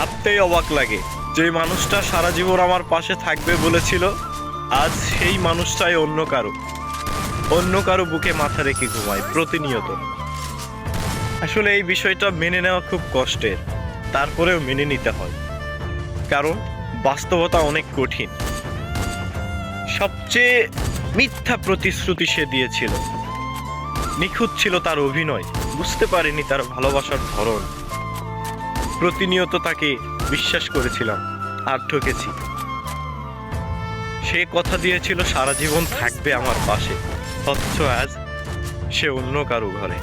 ভাবতেই অবাক লাগে, যে মানুষটা সারা জীবন আমার পাশে থাকবে বলেছিল, আজ সেই মানুষটাই অন্য কারো বুকে মাথা রেখে ঘুমায় প্রতিনিয়ত। আসলে এই বিষয়টা মেনে নেওয়া খুব কষ্টের, তারপরেও মেনে নিতে হয়, কারণ বাস্তবতা অনেক কঠিন। সবচেয়ে মিথ্যা প্রতিশ্রুতি সে দিয়েছিল, নিখুঁত ছিল তার অভিনয়, বুঝতে পারিনি তার ভালোবাসার ধরন। প্রতিনিয়ত তাকে বিশ্বাস করেছিলাম আর ঠকেছি। সে কথা দিয়েছিল সারা জীবন থাকবে আমার পাশে, অথচ আজ সে অন্য কারো ঘরে।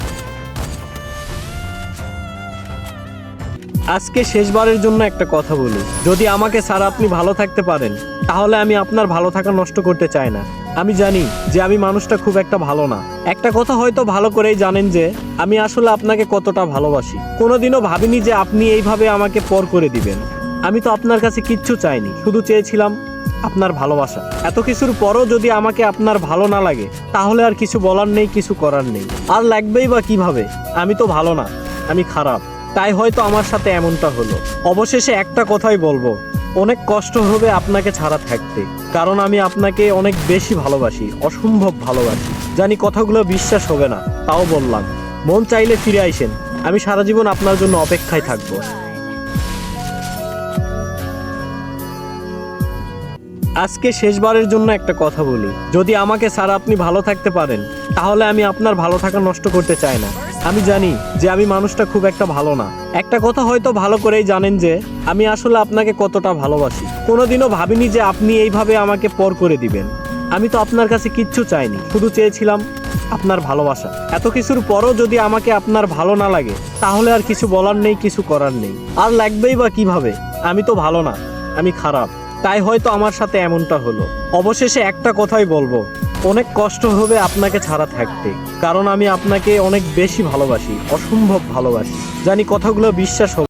আজকে শেষবারের জন্য একটা কথা বলি, যদি আমাকে ছাড়া আপনি ভালো থাকতে পারেন, তাহলে আমি আপনার ভালো থাকা নষ্ট করতে চাই না। আমি জানি যে আমি মানুষটা খুব একটা ভালো না। একটা কথা হয়তো ভালো করেই জানেন যে আমি আসলে আপনাকে কতটা ভালোবাসি। কোনোদিনও ভাবিনি যে আপনি এইভাবে আমাকে পর করে দিবেন। আমি তো আপনার কাছে কিচ্ছু চাইনি, শুধু চেয়েছিলাম আপনার ভালোবাসা। এত কিছুর পরও যদি আমাকে আপনার ভালো না লাগে, তাহলে আর কিছু বলার নেই, কিছু করার নেই। আর লাগবেই বা কিভাবে? আমি তো ভালো না, আমি খারাপ। তাই হয়তো আমার সাথে এমনটা হলো। অবশেষে একটা কথাই বলবো, অনেক কষ্ট হবে আপনাকে ছাড়া থাকতে, কারণ আমি আপনাকে অনেক বেশি ভালোবাসি, অসম্ভব ভালোবাসি। জানি কথাগুলো বিশ্বাস হবে না, তাও বললাম। মন চাইলে ফিরে আইসেন, আমি সারা জীবন আপনার জন্য অপেক্ষায় থাকবো। আজকে শেষবারের জন্য একটা কথা বলি, যদি আমাকে ছাড়া আপনি ভালো থাকতে পারেন, তাহলে আমি আপনার ভালো থাকা নষ্ট করতে চাই না। আমি জানি যে আমি মানুষটা খুব একটা ভালো না। একটা কথা হয়তো ভালো করেই জানেন যে আমি আসলে আপনাকে কতটা ভালোবাসি। কোনোদিনও ভাবিনি যে আপনি এইভাবে আমাকে পর করে দিবেন। আমি তো আপনার কাছে কিচ্ছু চাইনি, শুধু চেয়েছিলাম আপনার ভালোবাসা। এত কিছুর পরও যদি আমাকে আপনার ভালো না লাগে, তাহলে আর কিছু বলার নেই, কিছু করার নেই। আর লাগবেই বা কিভাবে? আমি তো ভালো না, আমি খারাপ। তাই হয়তো আমার সাথে এমনটা হলো। অবশেষে একটা কথাই বলবো, অনেক কষ্ট হবে আপনাকে ছাড়া থাকতে, কারণ আমি আপনাকে অনেক বেশি ভালোবাসি, অসম্ভব ভালোবাসি। জানি কথাগুলো বিশ্বাস হবে